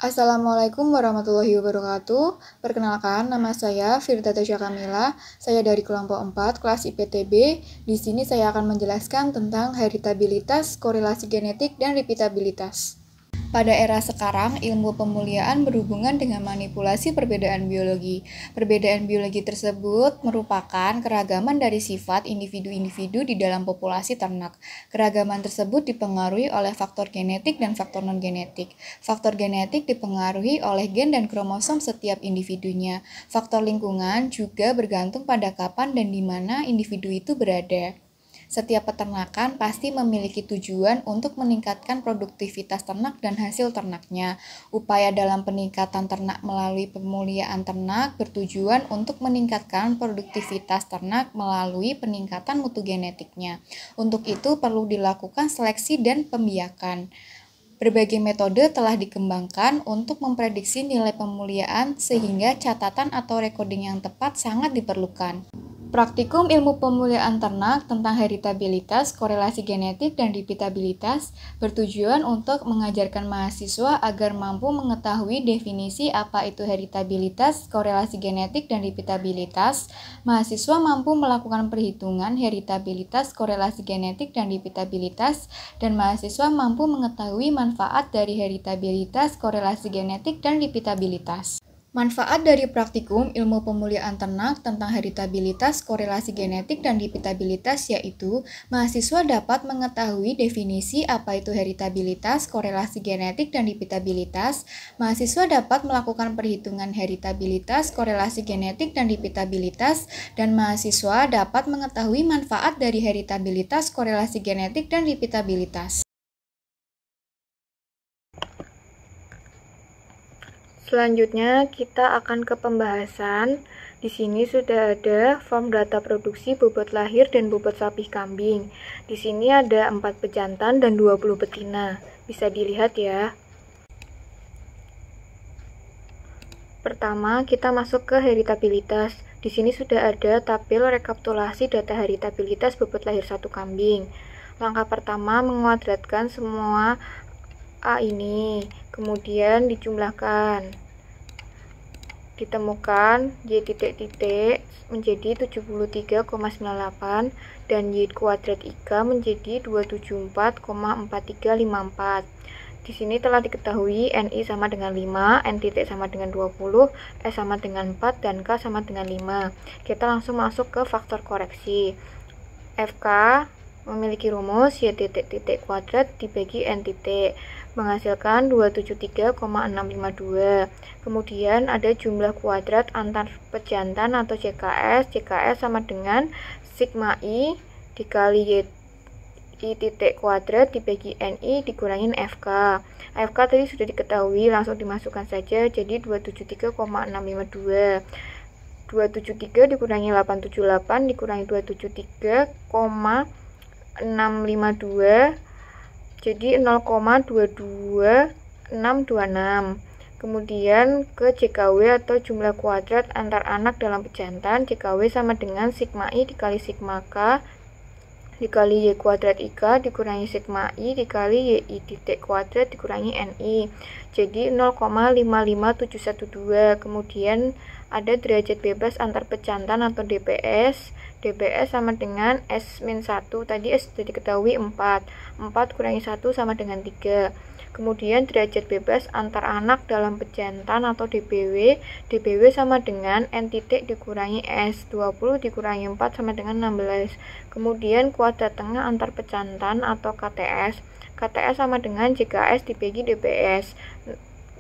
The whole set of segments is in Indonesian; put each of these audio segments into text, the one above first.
Assalamualaikum warahmatullahi wabarakatuh. Perkenalkan, nama saya Firda Tasya Kamila. Saya dari kelompok 4, kelas IPTB. Di sini saya akan menjelaskan tentang heritabilitas, korelasi genetik, dan repeatabilitas. Pada era sekarang, ilmu pemuliaan berhubungan dengan manipulasi perbedaan biologi. Perbedaan biologi tersebut merupakan keragaman dari sifat individu-individu di dalam populasi ternak. Keragaman tersebut dipengaruhi oleh faktor genetik dan faktor non-genetik. Faktor genetik dipengaruhi oleh gen dan kromosom setiap individunya. Faktor lingkungan juga bergantung pada kapan dan di mana individu itu berada. Setiap peternakan pasti memiliki tujuan untuk meningkatkan produktivitas ternak dan hasil ternaknya. Upaya dalam peningkatan ternak melalui pemuliaan ternak bertujuan untuk meningkatkan produktivitas ternak melalui peningkatan mutu genetiknya. Untuk itu perlu dilakukan seleksi dan pembiakan. Berbagai metode telah dikembangkan untuk memprediksi nilai pemuliaan sehingga catatan atau recording yang tepat sangat diperlukan. Praktikum ilmu pemuliaan ternak tentang heritabilitas, korelasi genetik, dan repeatabilitas bertujuan untuk mengajarkan mahasiswa agar mampu mengetahui definisi apa itu heritabilitas, korelasi genetik, dan repeatabilitas. Mahasiswa mampu melakukan perhitungan heritabilitas, korelasi genetik, dan repeatabilitas, dan mahasiswa mampu mengetahui manfaat dari heritabilitas, korelasi genetik, dan repeatabilitas. Manfaat dari praktikum ilmu pemuliaan ternak tentang heritabilitas, korelasi genetik, dan repeatabilitas yaitu mahasiswa dapat mengetahui definisi apa itu heritabilitas, korelasi genetik, dan repeatabilitas. Mahasiswa dapat melakukan perhitungan heritabilitas, korelasi genetik, dan repeatabilitas, dan mahasiswa dapat mengetahui manfaat dari heritabilitas, korelasi genetik, dan repeatabilitas. Selanjutnya kita akan ke pembahasan. Di sini sudah ada form data produksi bobot lahir dan bobot sapi kambing. Di sini ada 4 pejantan dan 20 betina. Bisa dilihat ya. Pertama, kita masuk ke heritabilitas. Di sini sudah ada tabel rekapitulasi data heritabilitas bobot lahir satu kambing. Langkah pertama, menguadratkan semua A ini, kemudian dijumlahkan. Ditemukan Y titik-titik menjadi 73,98 dan Y kuadrat IK menjadi 274,4354. Di sini telah diketahui NI sama dengan 5, N titik sama dengan 20, S sama dengan 4, dan K sama dengan 5. Kita langsung masuk ke faktor koreksi. FK memiliki rumus Y titik-titik kuadrat dibagi N titik menghasilkan 273,652. Kemudian ada jumlah kuadrat antar pejantan atau CKS. CKS sama dengan sigma I dikali Y titik kuadrat dibagi NI dikurangin FK. FK tadi sudah diketahui, langsung dimasukkan saja, jadi 273,652. 273 dikurangi 878 dikurangi 273,652 jadi 0,22626. Kemudian ke JKW atau jumlah kuadrat antar anak dalam pejantan. JKW sama dengan sigma I dikali sigma K dikali Y kuadrat IK dikurangi sigma I dikali Y titik kuadrat dikurangi NI. Jadi 0,55712. Kemudian ada derajat bebas antar pejantan atau DPS. DPS sama dengan S-1. Tadi S sudah diketahui 4. 4 kurangi 1 sama dengan 3. Kemudian derajat bebas antar anak dalam pejantan atau DBW. DBW sama dengan N titik dikurangi S. 20 dikurangi 4 sama dengan 16. Kemudian kuadrat tengah antar pejantan atau KTS. KTS sama dengan JKS dibagi DPS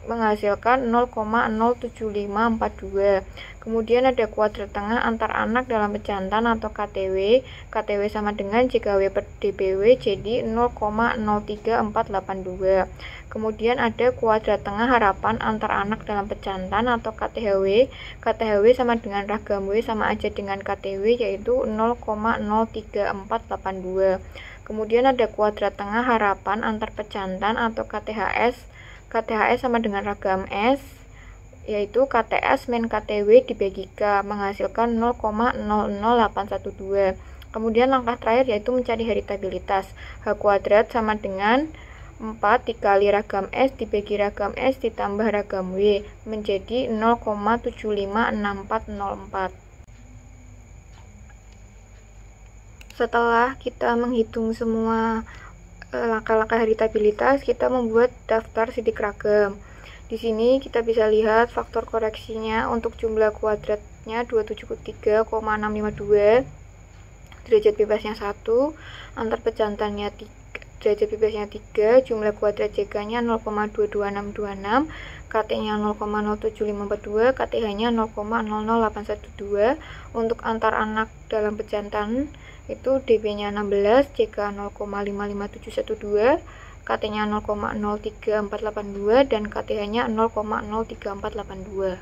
menghasilkan 0,07542. Kemudian ada kuadrat tengah antar anak dalam pejantan atau KTW. KTW sama dengan JKW per DBW jadi 0,03482. Kemudian ada kuadrat tengah harapan antar anak dalam pejantan atau KTHW. KTHW sama dengan ragam W sama aja dengan KTW yaitu 0,03482. Kemudian ada kuadrat tengah harapan antar pejantan atau KTHS. KTHS sama dengan ragam S, yaitu KTS min KTW dibagi K, menghasilkan 0,00812. Kemudian langkah terakhir yaitu mencari heritabilitas. H kuadrat sama dengan 4 dikali ragam S dibagi ragam S ditambah ragam W menjadi 0,756404. Setelah kita menghitung semua langkah-langkah heritabilitas, kita membuat daftar sidik ragam. Di sini kita bisa lihat faktor koreksinya untuk jumlah kuadratnya 273,652, derajat bebasnya 1, antar pejantannya 3, derajat bebasnya 3, jumlah kuadrat JK-nya 0,22626, KT-nya 0,07542, KTH-nya 0,00812. Untuk antar anak dalam pejantan itu DB-nya 16, JK 0,55712, KT-nya 0,03482 dan KTH-nya 0,03482.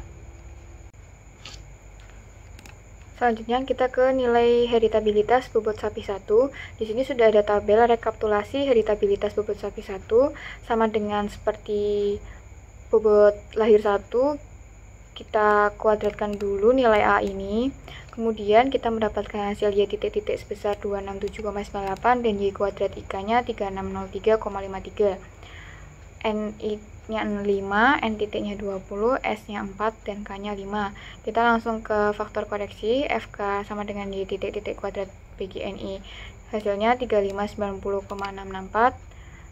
Selanjutnya kita ke nilai heritabilitas bobot sapi 1. Di sini sudah ada tabel rekapitulasi heritabilitas bobot sapi 1 sama dengan seperti bobot lahir 1. Kita kuadratkan dulu nilai A ini. Kemudian kita mendapatkan hasil Y titik-titik sebesar 267,98 dan Y kuadrat IK-nya 3603,53. NI-nya 5, N titiknya 20, S-nya 4, dan K-nya 5. Kita langsung ke faktor koreksi, FK sama dengan Y titik-titik kuadrat bagi NI. Hasilnya 3590,664.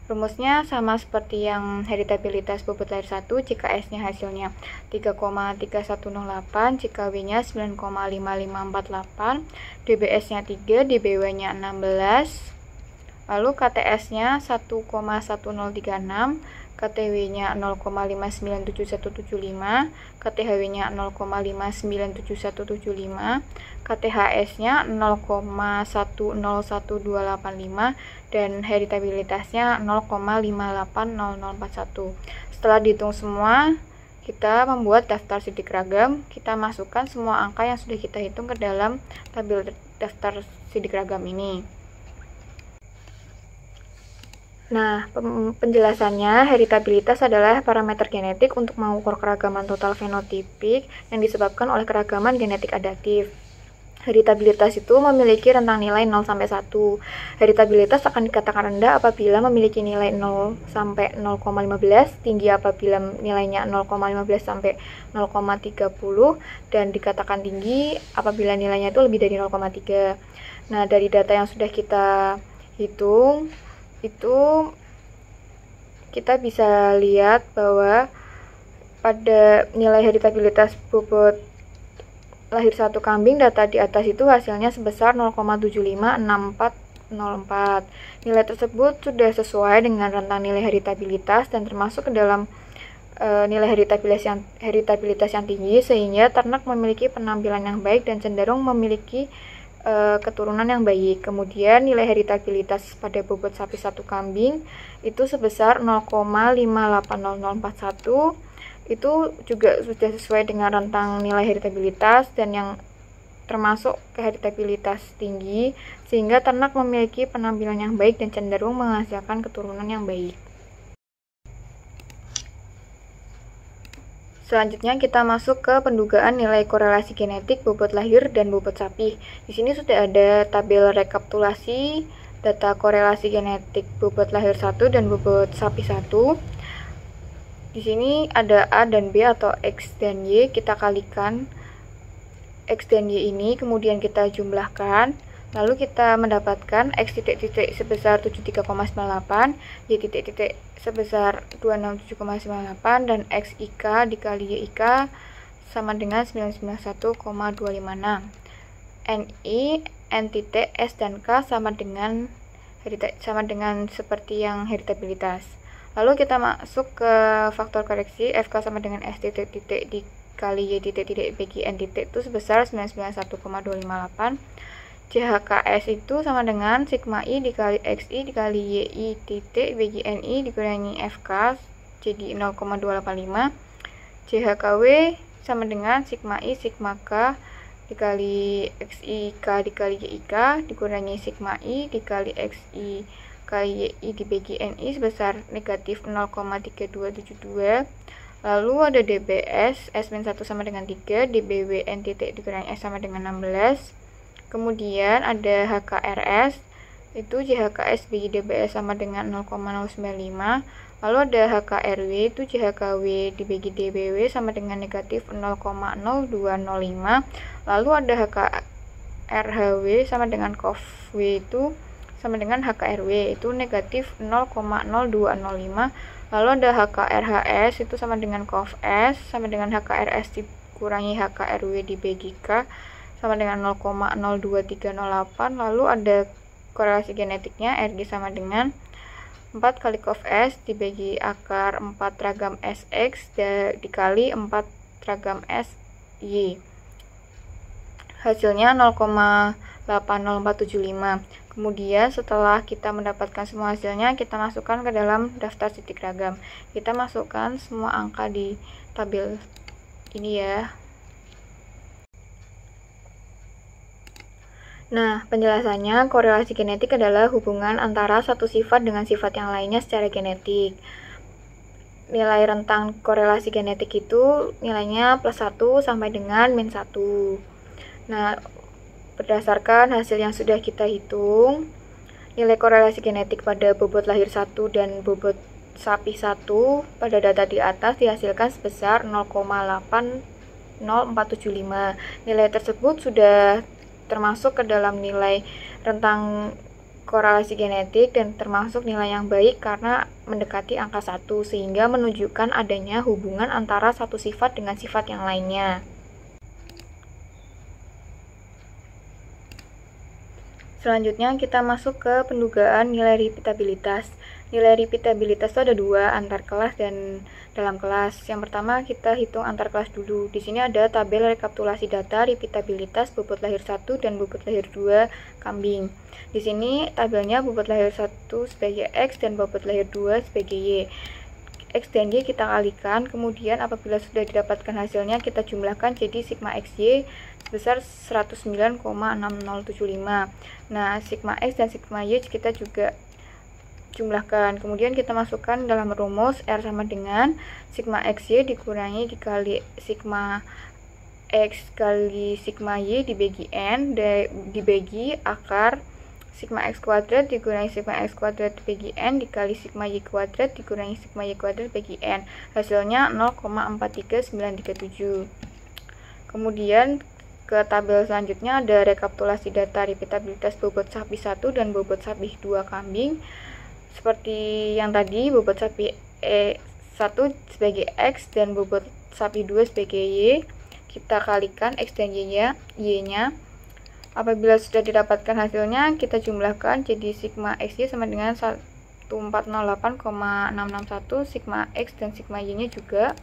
Rumusnya sama seperti yang heritabilitas bobot lahir 1, jika S-nya hasilnya 3,3108, jika W-nya 9,5548, DBS-nya 3, DBW-nya 16, lalu KTS-nya 1,1036, KTW-nya 0,597175, KTHW-nya 0,597175, KTHS-nya 0,101285, dan heritabilitasnya 0,580041. Setelah dihitung semua, kita membuat daftar sidik ragam. Kita masukkan semua angka yang sudah kita hitung ke dalam tabel daftar sidik ragam ini. Nah, penjelasannya, heritabilitas adalah parameter genetik untuk mengukur keragaman total fenotipik yang disebabkan oleh keragaman genetik adaptif. Heritabilitas itu memiliki rentang nilai 0 sampai 1. Heritabilitas akan dikatakan rendah apabila memiliki nilai 0 sampai 0,15, tinggi apabila nilainya 0,15 sampai 0,30, dan dikatakan tinggi apabila nilainya itu lebih dari 0,3. Nah, dari data yang sudah kita hitung, itu kita bisa lihat bahwa pada nilai heritabilitas bobot lahir 1 kambing, data di atas itu hasilnya sebesar 0,756404. Nilai tersebut sudah sesuai dengan rentang nilai heritabilitas dan termasuk ke dalam nilai heritabilitas yang tinggi, sehingga ternak memiliki penampilan yang baik dan cenderung memiliki keturunan yang baik. Kemudian nilai heritabilitas pada bobot sapi 1 kambing itu sebesar 0,580041. Itu juga sudah sesuai dengan rentang nilai heritabilitas dan yang termasuk ke heritabilitas tinggi, sehingga ternak memiliki penampilan yang baik dan cenderung menghasilkan keturunan yang baik. Selanjutnya kita masuk ke pendugaan nilai korelasi genetik bobot lahir dan bobot sapi. Di sini sudah ada tabel rekapitulasi data korelasi genetik bobot lahir 1 dan bobot sapi 1. Di sini ada A dan B atau X dan Y, kita kalikan X dan Y ini, kemudian kita jumlahkan. Lalu kita mendapatkan X titik-titik sebesar 73,98, Y titik-titik sebesar 267,98, dan XIK dikali YIK sama dengan 991,256. NI, N titik, S dan K sama dengan seperti yang heritabilitas. Lalu kita masuk ke faktor koreksi, FK sama dengan S titik-titik dikali Y titik-titik bagi N titik itu sebesar 991,258. JHKS itu sama dengan sigma I dikali XI dikali YI titik bagi NI dikurangi FK jadi 0,285. JHKW sama dengan sigma I sigma K dikali XI K dikali YIK dikurangi sigma I dikali XI kali YI dibagi NI sebesar negatif 0,3272. Lalu ada DBS S-1 sama dengan 3, DBW N titik dikurangi S sama dengan 16. Kemudian ada HKRS itu JHKS bagi DBS sama dengan 0,095. Lalu ada HKRW itu JHKW dibagi DBW sama dengan negatif 0,0205. Lalu ada HKRHW sama dengan KOFW itu sama dengan HKRW itu negatif 0,0205. Lalu ada HKRHS itu sama dengan KOFS sama dengan HKRS dikurangi HKRW dibagi K sama dengan 0,02308. Lalu ada korelasi genetiknya RG sama dengan 4 kali KOFS dibagi akar 4 ragam SX dikali 4 ragam SY. Hasilnya 0,80475. Kemudian setelah kita mendapatkan semua hasilnya, kita masukkan ke dalam daftar titik ragam. Kita masukkan semua angka di tabel ini ya. Nah, penjelasannya, korelasi genetik adalah hubungan antara satu sifat dengan sifat yang lainnya secara genetik. Nilai rentang korelasi genetik itu nilainya +1 sampai dengan -1. Nah, berdasarkan hasil yang sudah kita hitung, nilai korelasi genetik pada bobot lahir 1 dan bobot sapi 1 pada data di atas dihasilkan sebesar 0,80475. Nilai tersebut sudah termasuk ke dalam nilai rentang korelasi genetik dan termasuk nilai yang baik karena mendekati angka 1 sehingga menunjukkan adanya hubungan antara satu sifat dengan sifat yang lainnya. Selanjutnya kita masuk ke pendugaan nilai repeatabilitas. Nilai repeatabilitas itu ada dua, antar kelas dan dalam kelas. Yang pertama kita hitung antar kelas dulu. Di sini ada tabel rekapitulasi data repeatabilitas bobot lahir 1 dan bobot lahir 2 kambing. Di sini tabelnya bobot lahir 1 sebagai X dan bobot lahir 2 sebagai Y. X dan Y kita kalikan, kemudian apabila sudah didapatkan hasilnya kita jumlahkan jadi sigma XY sebesar 109,6075. Nah, sigma X dan sigma Y kita juga jumlahkan. Kemudian kita masukkan dalam rumus R sama dengan sigma XY dikurangi dikali sigma X kali sigma Y dibagi N dibagi akar sigma X kuadrat dikurangi sigma X kuadrat dibagi N dikali sigma Y kuadrat dikurangi sigma Y kuadrat bagi N. Hasilnya 0,43937. Kemudian ke tabel selanjutnya ada rekapitulasi data repeatabilitas bobot sapi 1 dan bobot sapi 2 kambing. Seperti yang tadi, bobot sapi E1 sebagai X dan bobot sapi 2 sebagai Y. Kita kalikan X dan Y-nya. Apabila sudah didapatkan hasilnya, kita jumlahkan jadi sigma XY sama dengan 1408,661, sigma X dan sigma Y-nya juga.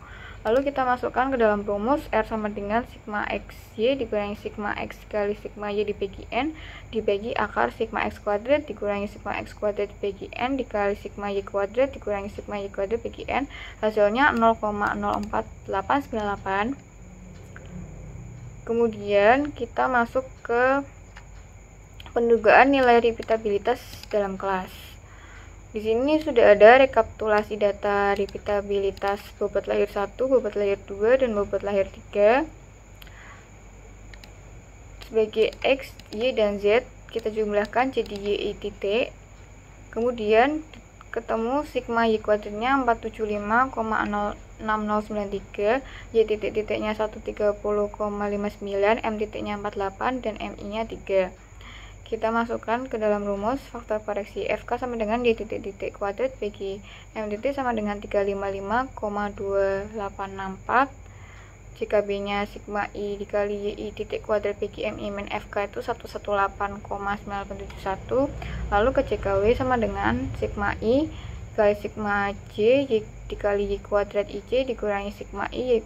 Lalu kita masukkan ke dalam rumus R sama dengan sigma XY dikurangi sigma X kali sigma Y dibagi N dibagi akar sigma X kuadrat dikurangi sigma X kuadrat dibagi N dikali sigma Y kuadrat dikurangi sigma Y kuadrat bagi N. Hasilnya 0,04898. Kemudian kita masuk ke pendugaan nilai repeatabilitas dalam kelas. Di sini sudah ada rekapitulasi data repeatabilitas bobot lahir 1, bobot lahir 2, dan bobot lahir 3. Sebagai X, Y, dan Z, kita jumlahkan jadi YI titik. Kemudian ketemu sigma Y kuadratnya 475,6093, Y titik-titiknya 130,59, M titiknya 48, dan MI-nya 3. Kita masukkan ke dalam rumus faktor koreksi FK sama dengan Y titik-titik kuadrat bagi M titik sama dengan 355,2864. Jika B-nya sigma I dikali YI titik kuadrat bagi MI min FK itu 118,9871. Lalu ke JKW sama dengan sigma I dikali sigma J dikali Y kuadrat IJ dikurangi sigma I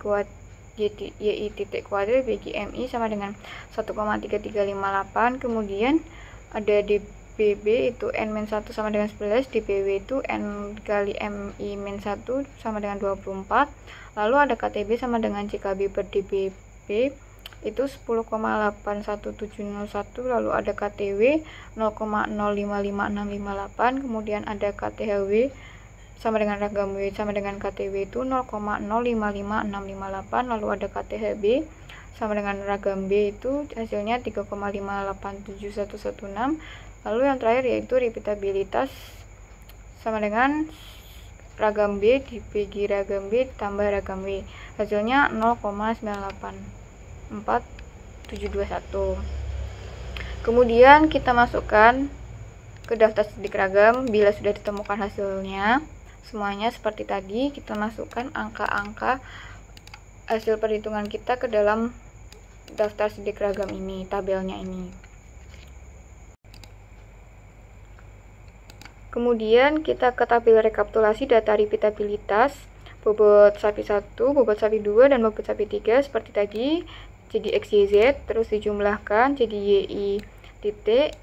YI titik kuadrat bagi MI sama dengan 1,3358. Kemudian ada DBB itu N-1 sama dengan 11, DBW itu N kali MI-1 sama dengan 24. Lalu ada KTB sama dengan JKB per DBB itu 10,81701. Lalu ada KTW 0,055658. Kemudian ada KTHW sama dengan ragam W sama dengan KTW itu 0,055658. Lalu ada KTHB sama dengan ragam B itu hasilnya 3,587116. Lalu yang terakhir yaitu repeatabilitas sama dengan ragam B dibagi ragam B tambah ragam W. Hasilnya 0,98471. Kemudian kita masukkan ke daftar sidik ragam. Bila sudah ditemukan hasilnya, semuanya seperti tadi, kita masukkan angka-angka hasil perhitungan kita ke dalam daftar sidik ragam ini, tabelnya ini. Kemudian kita ke tabel rekapitulasi data repeatabilitas bobot sapi 1, bobot sapi 2, dan bobot sapi 3 seperti tadi. Jadi X, Y, Z, terus dijumlahkan jadi YI titik.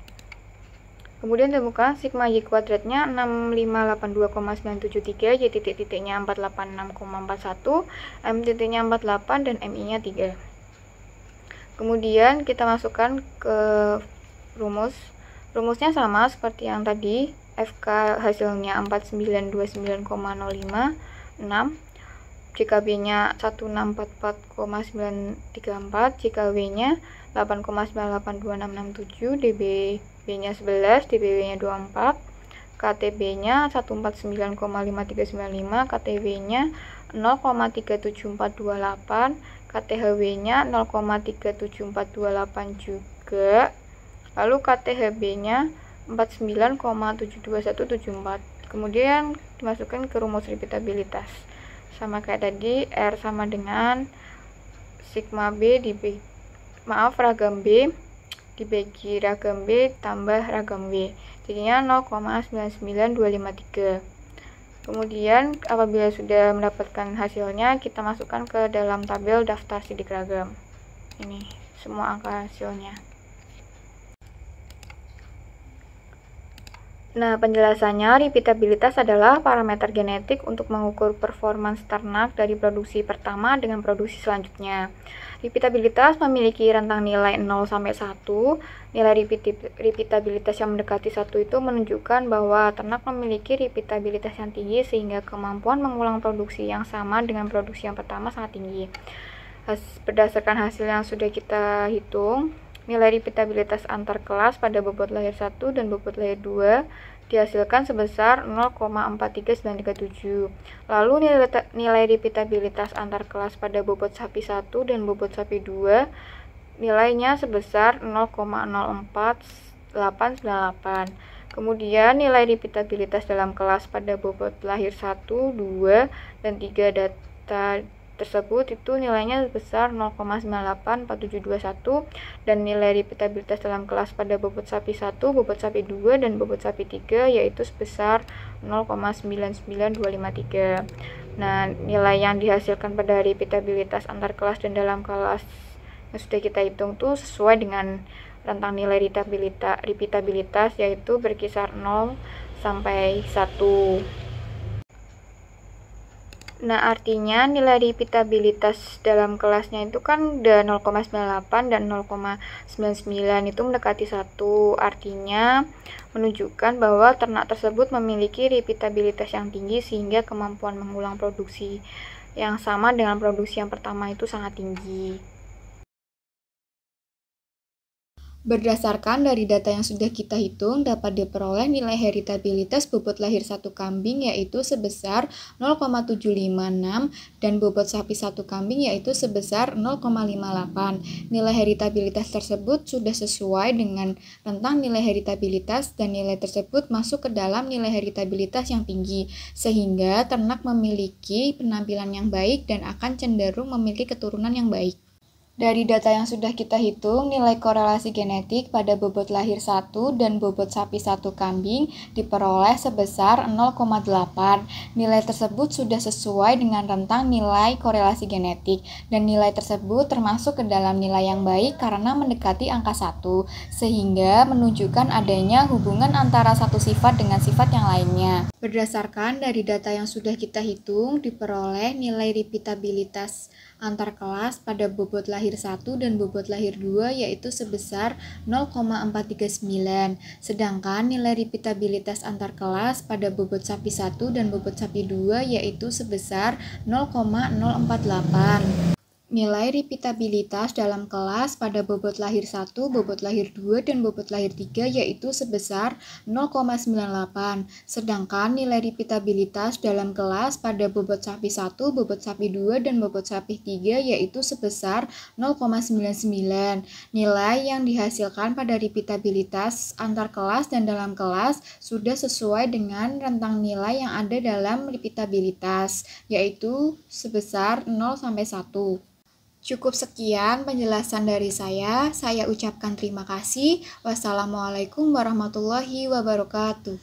Kemudian temukan sigma Y kuadratnya 6582,973, Y titik-titiknya 486,41, M titiknya 48, dan MI nya 3. Kemudian kita masukkan ke rumus. Rumusnya sama seperti yang tadi. FK hasilnya 4929,056, JKB-nya 1644,934, JKW-nya 8,982667, DBB-nya 11, DBW-nya 24, KTB-nya 149,5395, KTW-nya 0,37428, KTHW-nya 0,37428 juga. Lalu KTHB-nya 49,72174. Kemudian dimasukkan ke rumus repeatabilitas. Sama kayak tadi, R sama dengan sigma B ragam B dibagi ragam B tambah ragam W. Jadinya 0,99253. Kemudian apabila sudah mendapatkan hasilnya, kita masukkan ke dalam tabel daftar sidik ragam. Ini semua angka hasilnya. Nah, penjelasannya, repeatabilitas adalah parameter genetik untuk mengukur performance ternak dari produksi pertama dengan produksi selanjutnya. Repeatabilitas memiliki rentang nilai 0 sampai 1. Nilai repeatabilitas yang mendekati 1 itu menunjukkan bahwa ternak memiliki repeatabilitas yang tinggi sehingga kemampuan mengulang produksi yang sama dengan produksi yang pertama sangat tinggi. Berdasarkan hasil yang sudah kita hitung, nilai repeatabilitas antar kelas pada bobot lahir 1 dan bobot lahir 2 dihasilkan sebesar 0,43937. Lalu nilai repeatabilitas antar kelas pada bobot sapi 1 dan bobot sapi 2 nilainya sebesar 0,04898. Kemudian nilai repeatabilitas dalam kelas pada bobot lahir 1, 2, dan 3 data tersebut itu nilainya sebesar 0,984721, dan nilai repeatabilitas dalam kelas pada bobot sapi 1, bobot sapi 2, dan bobot sapi 3 yaitu sebesar 0,99253. Nah, nilai yang dihasilkan pada repeatabilitas antar kelas dan dalam kelas yang sudah kita hitung tuh sesuai dengan rentang nilai repeatabilitas yaitu berkisar 0 sampai 1. Nah, artinya nilai repeatabilitas dalam kelasnya itu kan udah 0,98 dan 0,99 itu mendekati 1. Artinya menunjukkan bahwa ternak tersebut memiliki repeatabilitas yang tinggi sehingga kemampuan mengulang produksi yang sama dengan produksi yang pertama itu sangat tinggi. Berdasarkan dari data yang sudah kita hitung, dapat diperoleh nilai heritabilitas bobot lahir 1 kambing yaitu sebesar 0,756 dan bobot sapi 1 kambing yaitu sebesar 0,58. Nilai heritabilitas tersebut sudah sesuai dengan rentang nilai heritabilitas dan nilai tersebut masuk ke dalam nilai heritabilitas yang tinggi, sehingga ternak memiliki penampilan yang baik dan akan cenderung memiliki keturunan yang baik. Dari data yang sudah kita hitung, nilai korelasi genetik pada bobot lahir 1 dan bobot sapi 1 kambing diperoleh sebesar 0,8. Nilai tersebut sudah sesuai dengan rentang nilai korelasi genetik, dan nilai tersebut termasuk ke dalam nilai yang baik karena mendekati angka 1, sehingga menunjukkan adanya hubungan antara satu sifat dengan sifat yang lainnya. Berdasarkan dari data yang sudah kita hitung, diperoleh nilai repeatabilitas antar kelas pada bobot lahir 1 dan bobot lahir 2 yaitu sebesar 0,439, sedangkan nilai repeatabilitas antar kelas pada bobot sapi 1 dan bobot sapi 2 yaitu sebesar 0,048. Nilai repeatabilitas dalam kelas pada bobot lahir 1, bobot lahir 2, dan bobot lahir 3 yaitu sebesar 0,98. Sedangkan nilai repeatabilitas dalam kelas pada bobot sapi 1, bobot sapi 2, dan bobot sapi 3 yaitu sebesar 0,99. Nilai yang dihasilkan pada repeatabilitas antar kelas dan dalam kelas sudah sesuai dengan rentang nilai yang ada dalam repeatabilitas, yaitu sebesar 0-1. Cukup sekian penjelasan dari saya ucapkan terima kasih. Wassalamualaikum warahmatullahi wabarakatuh.